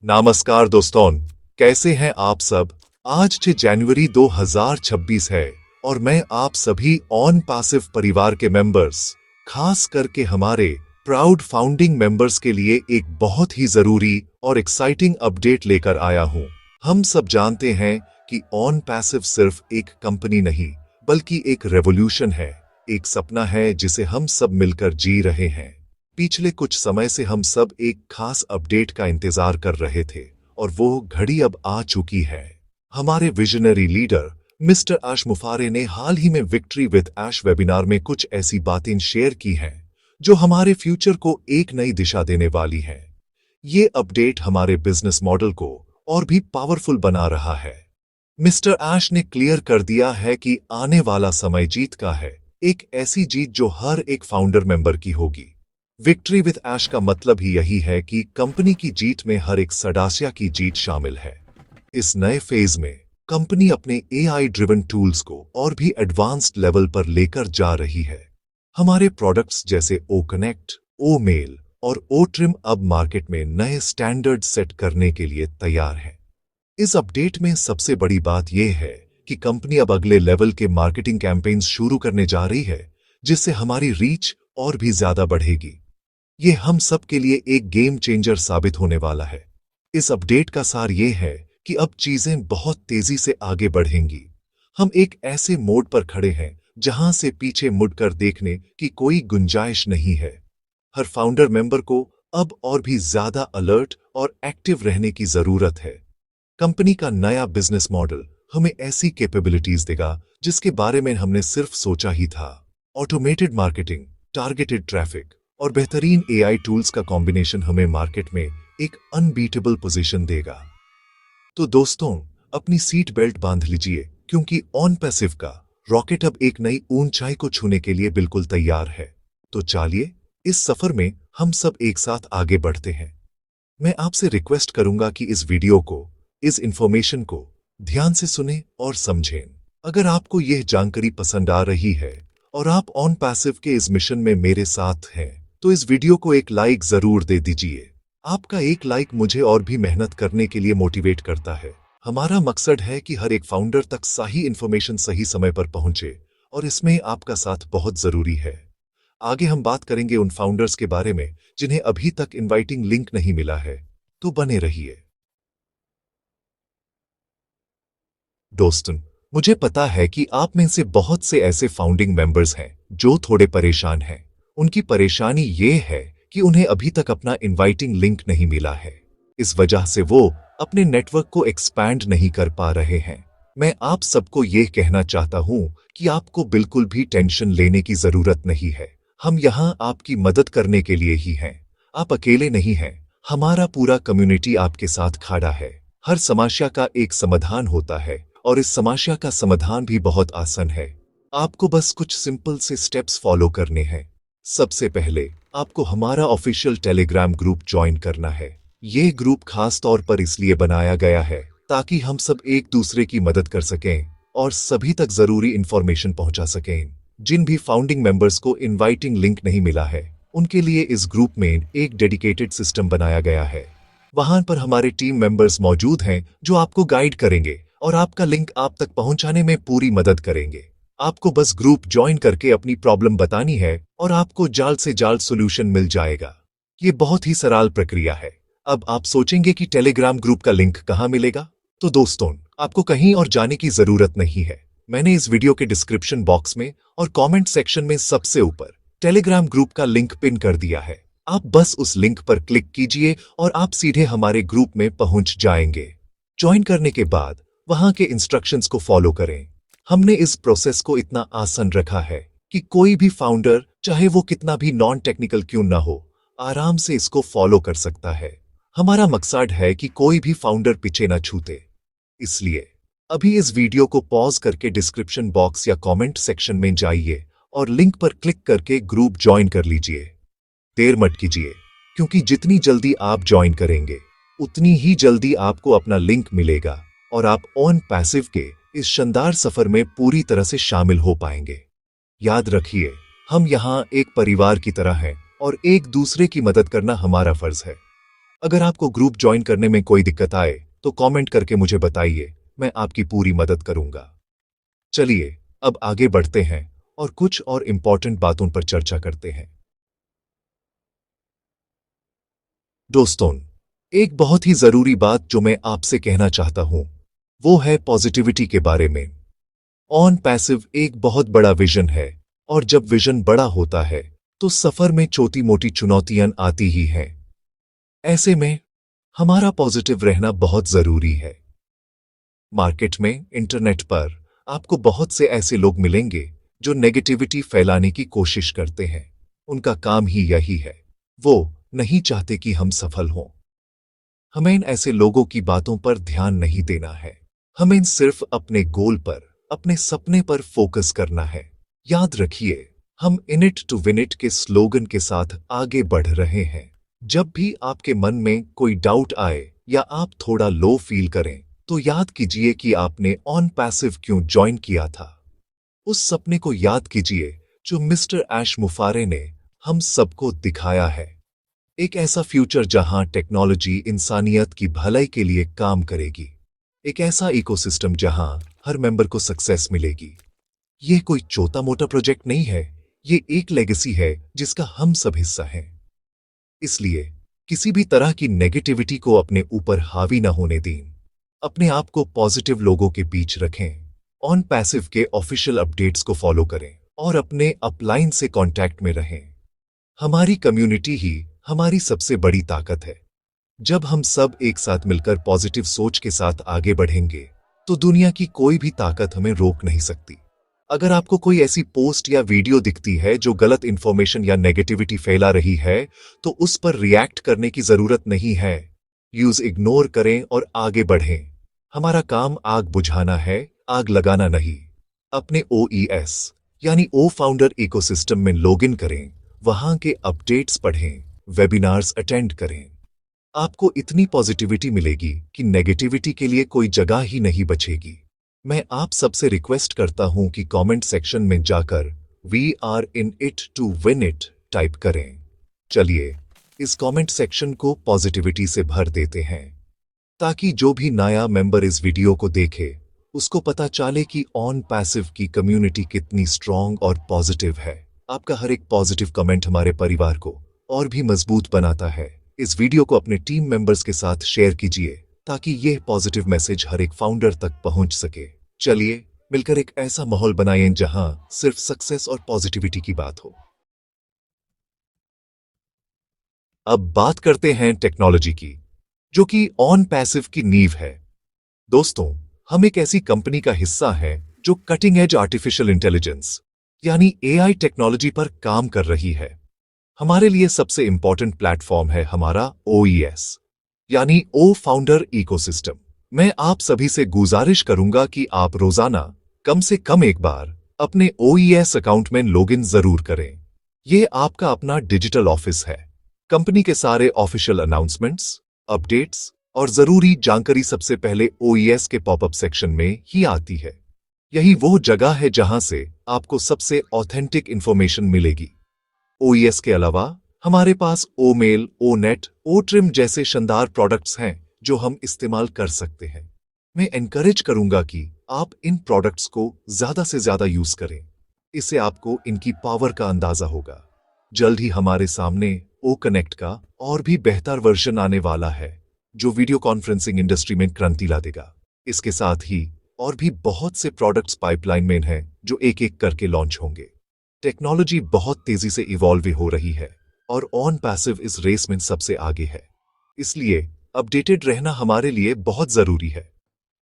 नमस्कार दोस्तों, कैसे हैं आप सब। आज 6 जनवरी 2026 है और मैं आप सभी ऑन पैसिव परिवार के मेंबर्स, खास करके हमारे प्राउड फाउंडिंग मेंबर्स के लिए एक बहुत ही जरूरी और एक्साइटिंग अपडेट लेकर आया हूं। हम सब जानते हैं कि ऑन पैसिव सिर्फ एक कंपनी नहीं बल्कि एक रेवोल्यूशन है, एक सपना है जिसे हम सब मिलकर जी रहे हैं। पिछले कुछ समय से हम सब एक खास अपडेट का इंतजार कर रहे थे और वो घड़ी अब आ चुकी है। हमारे विजनरी लीडर मिस्टर ऐश मुफारे ने हाल ही में विक्ट्री विद ऐश वेबिनार में कुछ ऐसी बातें शेयर की हैं जो हमारे फ्यूचर को एक नई दिशा देने वाली हैं। ये अपडेट हमारे बिजनेस मॉडल को और भी पावरफुल बना रहा है। मिस्टर ऐश ने क्लियर कर दिया है कि आने वाला समय जीत का है, एक ऐसी जीत जो हर एक फाउंडर मेंबर की होगी। विक्ट्री विद ऐश का मतलब ही यही है कि कंपनी की जीत में हर एक सदस्य की जीत शामिल है। इस नए फेज में कंपनी अपने एआई ड्रिवन टूल्स को और भी एडवांस्ड लेवल पर लेकर जा रही है। हमारे प्रोडक्ट्स जैसे ओ कनेक्ट, ओ मेल और ओ ट्रिम अब मार्केट में नए स्टैंडर्ड सेट करने के लिए तैयार है। इस अपडेट में सबसे बड़ी बात यह है कि कंपनी अब अगले लेवल के मार्केटिंग कैंपेन्स शुरू करने जा रही है, जिससे हमारी रीच और भी ज्यादा बढ़ेगी। ये हम सब के लिए एक गेम चेंजर साबित होने वाला है। इस अपडेट का सार ये है कि अब चीजें बहुत तेजी से आगे बढ़ेंगी। हम एक ऐसे मोड पर खड़े हैं जहां से पीछे मुड़कर देखने की कोई गुंजाइश नहीं है। हर फाउंडर मेंबर को अब और भी ज्यादा अलर्ट और एक्टिव रहने की जरूरत है। कंपनी का नया बिजनेस मॉडल हमें ऐसी कैपेबिलिटीज देगा जिसके बारे में हमने सिर्फ सोचा ही था। ऑटोमेटेड मार्केटिंग, टारगेटेड ट्रैफिक और बेहतरीन एआई टूल्स का कॉम्बिनेशन हमें मार्केट में एक अनबीटेबल पोजीशन देगा। तो दोस्तों, अपनी सीट बेल्ट बांध लीजिए क्योंकि ऑन पैसिव का रॉकेट अब एक नई ऊंचाई को छूने के लिए बिल्कुल तैयार है। तो चलिए इस सफर में हम सब एक साथ आगे बढ़ते हैं। मैं आपसे रिक्वेस्ट करूंगा कि इस वीडियो को, इस इंफॉर्मेशन को ध्यान से सुने और समझें। अगर आपको यह जानकारी पसंद आ रही है और आप ऑन पैसिव के इस मिशन में मेरे साथ हैं, तो इस वीडियो को एक लाइक जरूर दे दीजिए। आपका एक लाइक मुझे और भी मेहनत करने के लिए मोटिवेट करता है। हमारा मकसद है कि हर एक फाउंडर तक सही इंफॉर्मेशन सही समय पर पहुंचे और इसमें आपका साथ बहुत जरूरी है। आगे हम बात करेंगे उन फाउंडर्स के बारे में जिन्हें अभी तक इनवाइटिंग लिंक नहीं मिला है, तो बने रहिए। दोस्तों, मुझे पता है कि आप में से बहुत से ऐसे फाउंडिंग मेंबर्स हैं जो थोड़े परेशान हैं। उनकी परेशानी ये है कि उन्हें अभी तक अपना इनवाइटिंग लिंक नहीं मिला है। इस वजह से वो अपने नेटवर्क को एक्सपैंड नहीं कर पा रहे हैं। मैं आप सबको ये कहना चाहता हूं कि आपको बिल्कुल भी टेंशन लेने की जरूरत नहीं है। हम यहाँ आपकी मदद करने के लिए ही हैं। आप अकेले नहीं हैं। हमारा पूरा कम्युनिटी आपके साथ खड़ा है। हर समस्या का एक समाधान होता है और इस समस्या का समाधान भी बहुत आसान है। आपको बस कुछ सिंपल से स्टेप्स फॉलो करने हैं। सबसे पहले आपको हमारा ऑफिशियल टेलीग्राम ग्रुप ज्वाइन करना है। ये ग्रुप खास तौर पर इसलिए बनाया गया है ताकि हम सब एक दूसरे की मदद कर सकें और सभी तक जरूरी इंफॉर्मेशन पहुंचा सकें। जिन भी फाउंडिंग मेंबर्स को इनवाइटिंग लिंक नहीं मिला है, उनके लिए इस ग्रुप में एक डेडिकेटेड सिस्टम बनाया गया है। वहां पर हमारे टीम मेंबर्स मौजूद हैं जो आपको गाइड करेंगे और आपका लिंक आप तक पहुंचाने में पूरी मदद करेंगे। आपको बस ग्रुप ज्वाइन करके अपनी प्रॉब्लम बतानी है और आपको जल्द से जल्द सॉल्यूशन मिल जाएगा। ये बहुत ही सरल प्रक्रिया है। अब आप सोचेंगे कि टेलीग्राम ग्रुप का लिंक कहां मिलेगा? तो दोस्तों, आपको कहीं और जाने की जरूरत नहीं है। मैंने इस वीडियो के डिस्क्रिप्शन बॉक्स में और कमेंट सेक्शन में सबसे ऊपर टेलीग्राम ग्रुप का लिंक पिन कर दिया है। आप बस उस लिंक पर क्लिक कीजिए और आप सीधे हमारे ग्रुप में पहुंच जाएंगे। ज्वाइन करने के बाद वहां के इंस्ट्रक्शंस को फॉलो करें। हमने इस प्रोसेस को इतना आसान रखा है कि कोई भी फाउंडर, चाहे वो कितना भी नॉन टेक्निकल क्यों ना हो, आराम से इसको फॉलो कर सकता है। हमारा मकसद है कि कोई भी फाउंडर पीछे ना छूटे। इसलिए अभी इस वीडियो को पॉज करके डिस्क्रिप्शन बॉक्स या कमेंट सेक्शन में जाइए और लिंक पर क्लिक करके ग्रुप ज्वाइन कर लीजिए। देर मत कीजिए, क्योंकि जितनी जल्दी आप ज्वाइन करेंगे उतनी ही जल्दी आपको अपना लिंक मिलेगा और आप ऑन पैसिव के इस शानदार सफर में पूरी तरह से शामिल हो पाएंगे। याद रखिए, हम यहाँ एक परिवार की तरह हैं और एक दूसरे की मदद करना हमारा फर्ज है। अगर आपको ग्रुप ज्वाइन करने में कोई दिक्कत आए तो कमेंट करके मुझे बताइए, मैं आपकी पूरी मदद करूंगा। चलिए अब आगे बढ़ते हैं और कुछ और इंपॉर्टेंट बातों पर चर्चा करते हैं। दोस्तों, एक बहुत ही जरूरी बात जो मैं आपसे कहना चाहता हूं वो है पॉजिटिविटी के बारे में। ऑन पैसिव एक बहुत बड़ा विजन है, और जब विजन बड़ा होता है तो सफर में छोटी मोटी चुनौतियां आती ही हैं। ऐसे में हमारा पॉजिटिव रहना बहुत जरूरी है। मार्केट में, इंटरनेट पर आपको बहुत से ऐसे लोग मिलेंगे जो नेगेटिविटी फैलाने की कोशिश करते हैं। उनका काम ही यही है, वो नहीं चाहते कि हम सफल हों। हमें इन ऐसे लोगों की बातों पर ध्यान नहीं देना है। हमें सिर्फ अपने गोल पर, अपने सपने पर फोकस करना है। याद रखिए, हम in it to win it के स्लोगन के साथ आगे बढ़ रहे हैं। जब भी आपके मन में कोई डाउट आए या आप थोड़ा लो फील करें तो याद कीजिए कि आपने ऑन पैसिव क्यों ज्वाइन किया था। उस सपने को याद कीजिए जो मिस्टर ऐश मुफारे ने हम सबको दिखाया है। एक ऐसा फ्यूचर जहां टेक्नोलॉजी इंसानियत की भलाई के लिए काम करेगी। एक ऐसा इकोसिस्टम जहां हर मेंबर को सक्सेस मिलेगी। यह कोई छोटा मोटा प्रोजेक्ट नहीं है, ये एक लेगेसी है जिसका हम सब हिस्सा हैं। इसलिए किसी भी तरह की नेगेटिविटी को अपने ऊपर हावी न होने दें। अपने आप को पॉजिटिव लोगों के बीच रखें। ऑन पैसिव के ऑफिशियल अपडेट्स को फॉलो करें और अपने अपलाइन से कांटेक्ट में रहें। हमारी कम्युनिटी ही हमारी सबसे बड़ी ताकत है। जब हम सब एक साथ मिलकर पॉजिटिव सोच के साथ आगे बढ़ेंगे तो दुनिया की कोई भी ताकत हमें रोक नहीं सकती। अगर आपको कोई ऐसी पोस्ट या वीडियो दिखती है जो गलत इंफॉर्मेशन या नेगेटिविटी फैला रही है तो उस पर रिएक्ट करने की जरूरत नहीं है। यूज इग्नोर करें और आगे बढ़ें। हमारा काम आग बुझाना है, आग लगाना नहीं। अपने OES यानी ओ फाउंडर इकोसिस्टम में लॉगिन करें, वहां के अपडेट्स पढ़ें, वेबिनार्स अटेंड करें। आपको इतनी पॉजिटिविटी मिलेगी कि नेगेटिविटी के लिए कोई जगह ही नहीं बचेगी। मैं आप सबसे रिक्वेस्ट करता हूं कि कमेंट सेक्शन में जाकर we are in it to win it type करें। चलिए इस कमेंट सेक्शन को पॉजिटिविटी से भर देते हैं ताकि जो भी नया मेंबर इस वीडियो को देखे उसको पता चले कि ऑन पैसिव की कम्युनिटी कितनी स्ट्रांग और पॉजिटिव है। आपका हर एक पॉजिटिव कमेंट हमारे परिवार को और भी मजबूत बनाता है। इस वीडियो को अपने टीम मेंबर्स के साथ शेयर कीजिए ताकि यह पॉजिटिव मैसेज हर एक फाउंडर तक पहुंच सके। चलिए मिलकर एक ऐसा माहौल बनाएं जहां सिर्फ सक्सेस और पॉजिटिविटी की बात हो। अब बात करते हैं टेक्नोलॉजी की, जो कि ऑन पैसिव की नींव है। दोस्तों, हम एक ऐसी कंपनी का हिस्सा है जो कटिंग एज आर्टिफिशियल इंटेलिजेंस यानी AI टेक्नोलॉजी पर काम कर रही है। हमारे लिए सबसे इंपॉर्टेंट प्लेटफॉर्म है हमारा OES यानी ओ फाउंडर इकोसिस्टम। मैं आप सभी से गुजारिश करूंगा कि आप रोजाना कम से कम एक बार अपने OES अकाउंट में लॉगिन जरूर करें। यह आपका अपना डिजिटल ऑफिस है। कंपनी के सारे ऑफिशियल अनाउंसमेंट्स, अपडेट्स और जरूरी जानकारी सबसे पहले OES के पॉपअप सेक्शन में ही आती है। यही वो जगह है जहां से आपको सबसे ऑथेंटिक इंफॉर्मेशन मिलेगी। OES के अलावा हमारे पास OMail, ONet, OTrim जैसे शानदार प्रोडक्ट्स हैं जो हम इस्तेमाल कर सकते हैं। मैं एनकरेज करूंगा कि आप इन प्रोडक्ट्स को ज्यादा से ज्यादा यूज करें। इससे आपको इनकी पावर का अंदाजा होगा। जल्द ही हमारे सामने OConnect का और भी बेहतर वर्जन आने वाला है जो वीडियो कॉन्फ्रेंसिंग इंडस्ट्री में क्रांति ला देगा। इसके साथ ही और भी बहुत से प्रोडक्ट्स पाइपलाइन में हैं जो एक एक करके लॉन्च होंगे। टेक्नोलॉजी बहुत तेजी से इवॉल्व हो रही है और ऑन पैसिव इस रेस में सबसे आगे है। इसलिए अपडेटेड रहना हमारे लिए बहुत जरूरी है।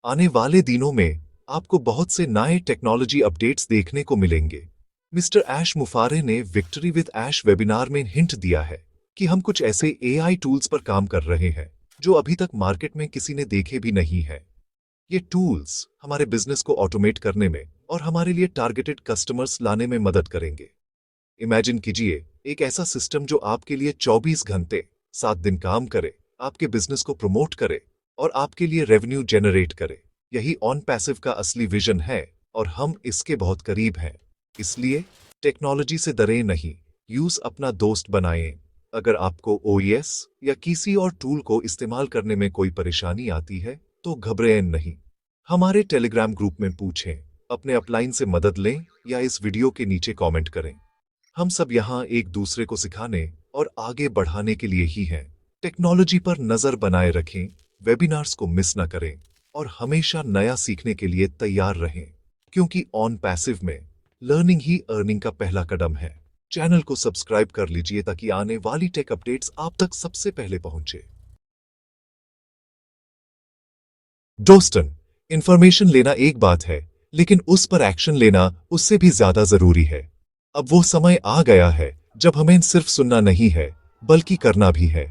आने वाले दिनों में आपको बहुत से नए टेक्नोलॉजी अपडेट्स देखने को मिलेंगे। मिस्टर ऐश मुफारे ने विक्ट्री विद ऐश वेबिनार में हिंट दिया है कि हम कुछ ऐसे AI टूल्स पर काम कर रहे हैं जो अभी तक मार्केट में किसी ने देखे भी नहीं है। ये टूल्स हमारे बिजनेस को ऑटोमेट करने में और हमारे लिए टारगेटेड कस्टमर्स लाने में मदद करेंगे। इमेजिन कीजिए एक ऐसा सिस्टम जो आपके लिए 24 घंटे 7 दिन काम करे, आपके बिजनेस को प्रमोट करे और आपके लिए रेवेन्यू जनरेट करे। यही ऑन पैसिव का असली विजन है और हम इसके बहुत करीब हैं। इसलिए टेक्नोलॉजी से डरें नहीं, यूज अपना दोस्त बनाएं अगर आपको OES या किसी और टूल को इस्तेमाल करने में कोई परेशानी आती है तो घबराएं नहीं। हमारे टेलीग्राम ग्रुप में पूछें, अपने अपलाइन से मदद लें या इस वीडियो के नीचे कमेंट करें। हम सब यहाँ एक दूसरे को सिखाने और आगे बढ़ाने के लिए ही हैं। टेक्नोलॉजी पर नजर बनाए रखें, वेबिनार्स को मिस न करें और हमेशा नया सीखने के लिए तैयार रहें, क्योंकि ऑन पैसिव में लर्निंग ही अर्निंग का पहला कदम है। चैनल को सब्सक्राइब कर लीजिए ताकि आने वाली टेक अपडेट्स आप तक सबसे पहले पहुंचे। दोस्तन, इंफॉर्मेशन लेना एक बात है, लेकिन उस पर एक्शन लेना उससे भी ज्यादा जरूरी है। अब वो समय आ गया है जब हमें सिर्फ सुनना नहीं है बल्कि करना भी है।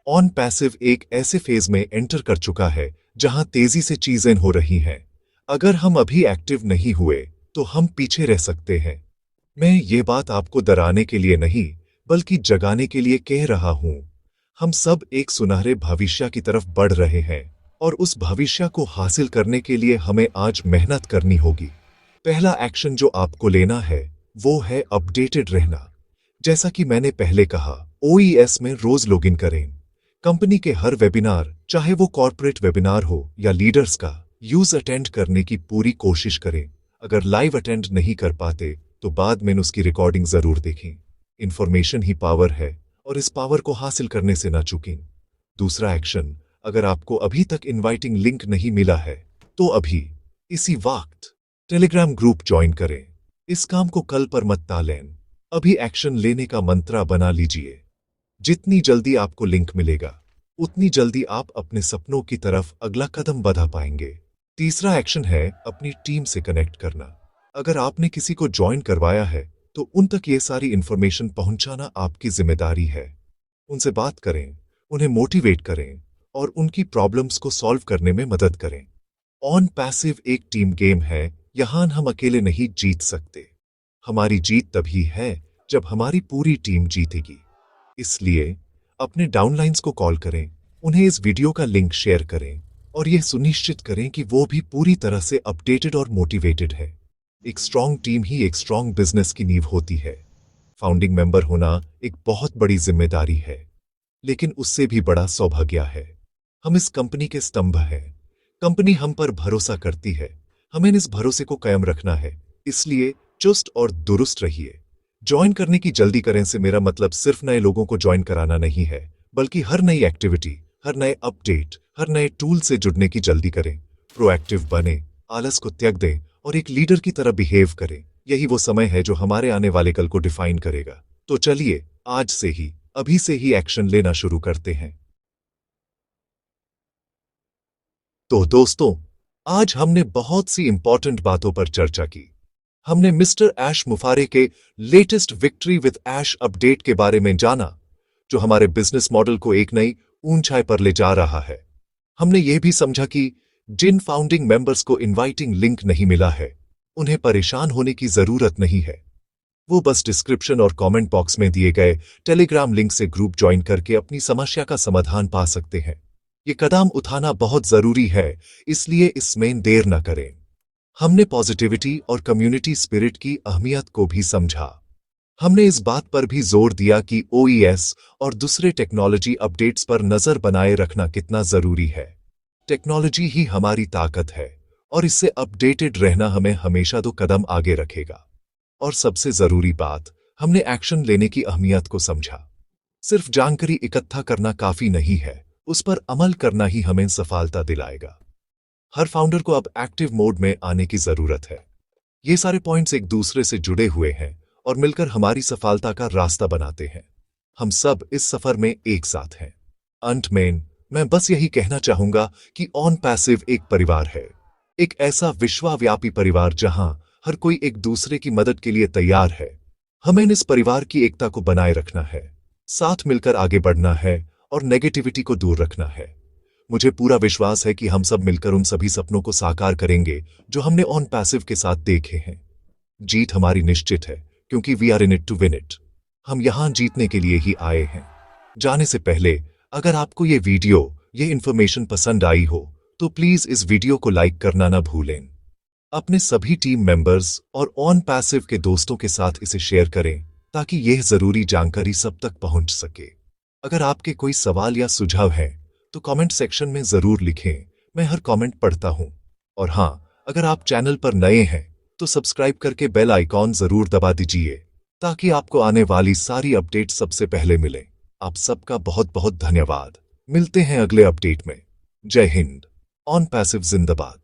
ऑन पैसिव एक ऐसे फेज में एंटर कर चुका है जहां तेजी से चीजें हो रही हैं। अगर हम अभी एक्टिव नहीं हुए तो हम पीछे रह सकते हैं। मैं ये बात आपको डराने के लिए नहीं बल्कि जगाने के लिए कह रहा हूं। हम सब एक सुनहरे भविष्य की तरफ बढ़ रहे हैं और उस भविष्य को हासिल करने के लिए हमें आज मेहनत करनी होगी। पहला एक्शन जो आपको लेना है वो है अपडेटेड रहना। जैसा कि मैंने पहले कहा, OES में रोज लॉगिन करें। कंपनी के हर वेबिनार, चाहे वो कॉर्पोरेट वेबिनार हो या लीडर्स का, यूज अटेंड करने की पूरी कोशिश करें। अगर लाइव अटेंड नहीं कर पाते तो बाद में उसकी रिकॉर्डिंग जरूर देखें। इंफॉर्मेशन ही पावर है और इस पावर को हासिल करने से ना चूकें। दूसरा एक्शन, अगर आपको अभी तक इनवाइटिंग लिंक नहीं मिला है तो अभी इसी वक्त टेलीग्राम ग्रुप ज्वाइन करें। इस काम को कल पर मत टालें, अभी एक्शन लेने का मंत्र बना लीजिए। जितनी जल्दी आपको लिंक मिलेगा उतनी जल्दी आप अपने सपनों की तरफ अगला कदम बढ़ा पाएंगे। तीसरा एक्शन है अपनी टीम से कनेक्ट करना। अगर आपने किसी को ज्वाइन करवाया है तो उन तक ये सारी इंफॉर्मेशन पहुंचाना आपकी जिम्मेदारी है। उनसे बात करें, उन्हें मोटिवेट करें और उनकी प्रॉब्लम्स को सॉल्व करने में मदद करें। ऑन पैसिव एक टीम गेम है, यहां हम अकेले नहीं जीत सकते। हमारी जीत तभी है जब हमारी पूरी टीम जीतेगी। इसलिए अपने डाउनलाइंस को कॉल करें, उन्हें इस वीडियो का लिंक शेयर करें और यह सुनिश्चित करें कि वो भी पूरी तरह से अपडेटेड और मोटिवेटेड है। एक स्ट्रांग टीम ही एक स्ट्रांग बिजनेस की नींव होती है। फाउंडिंग मेंबर होना एक बहुत बड़ी जिम्मेदारी है, लेकिन उससे भी बड़ा सौभाग्य है। हम इस कंपनी के स्तंभ हैं। कंपनी हम पर भरोसा करती है, हमें इस भरोसे को कायम रखना है। इसलिए चुस्त और दुरुस्त रहिए। ज्वाइन करने की जल्दी करें से मेरा मतलब सिर्फ नए लोगों को ज्वाइन कराना नहीं है, बल्कि हर नई एक्टिविटी, हर नए अपडेट, हर नए टूल से जुड़ने की जल्दी करें। प्रोएक्टिव बने, आलस को त्याग दें और एक लीडर की तरह बिहेव करें। यही वो समय है जो हमारे आने वाले कल को डिफाइन करेगा। तो चलिए आज से ही, अभी से ही एक्शन लेना शुरू करते हैं। तो दोस्तों, आज हमने बहुत सी इंपॉर्टेंट बातों पर चर्चा की। हमने मिस्टर ऐश मुफारे के latest victory with Ash update के बारे में जाना, जो हमारे बिजनेस मॉडल को एक नई ऊंचाई पर ले जा रहा है। हमने यह भी समझा कि जिन फाउंडिंग मेंबर्स को इनवाइटिंग लिंक नहीं मिला है, उन्हें परेशान होने की जरूरत नहीं है। वो बस डिस्क्रिप्शन और कमेंट बॉक्स में दिए गए टेलीग्राम लिंक से ग्रुप ज्वाइन करके अपनी समस्या का समाधान पा सकते हैं। ये कदम उठाना बहुत जरूरी है, इसलिए इसमें देर न करें। हमने पॉजिटिविटी और कम्युनिटी स्पिरिट की अहमियत को भी समझा। हमने इस बात पर भी जोर दिया कि OES और दूसरे टेक्नोलॉजी अपडेट्स पर नजर बनाए रखना कितना जरूरी है। टेक्नोलॉजी ही हमारी ताकत है और इससे अपडेटेड रहना हमें हमेशा 2 कदम आगे रखेगा। और सबसे जरूरी बात, हमने एक्शन लेने की अहमियत को समझा। सिर्फ जानकारी इकट्ठा करना काफी नहीं है, उस पर अमल करना ही हमें सफलता दिलाएगा। हर फाउंडर को अब एक्टिव मोड में आने की जरूरत है। ये सारे पॉइंट्स एक दूसरे से जुड़े हुए हैं और मिलकर हमारी सफलता का रास्ता बनाते हैं। हम सब इस सफर में एक साथ हैं। अंत में मैं बस यही कहना चाहूंगा कि ऑन पैसिव एक परिवार है, एक ऐसा विश्वव्यापी परिवार जहां हर कोई एक दूसरे की मदद के लिए तैयार है। हमें इस परिवार की एकता को बनाए रखना है, साथ मिलकर आगे बढ़ना है और नेगेटिविटी को दूर रखना है। मुझे पूरा विश्वास है कि हम सब मिलकर उन सभी सपनों को साकार करेंगे जो हमने ऑन पैसिव के साथ देखे हैं। जीत हमारी निश्चित है, क्योंकि we are in it to win it. हम यहां जीतने के लिए ही आए हैं। जाने से पहले, अगर आपको ये वीडियो, ये इंफॉर्मेशन पसंद आई हो तो प्लीज इस वीडियो को लाइक करना ना भूलें। अपने सभी टीम मेंबर्स और ऑन पैसिव के दोस्तों के साथ इसे शेयर करें ताकि यह जरूरी जानकारी सब तक पहुंच सके। अगर आपके कोई सवाल या सुझाव हैं तो कमेंट सेक्शन में जरूर लिखें, मैं हर कमेंट पढ़ता हूं। और हाँ, अगर आप चैनल पर नए हैं तो सब्सक्राइब करके बेल आइकॉन जरूर दबा दीजिए ताकि आपको आने वाली सारी अपडेट सबसे पहले मिले। आप सबका बहुत बहुत धन्यवाद। मिलते हैं अगले अपडेट में। जय हिंद। ऑन पैसिव जिंदाबाद।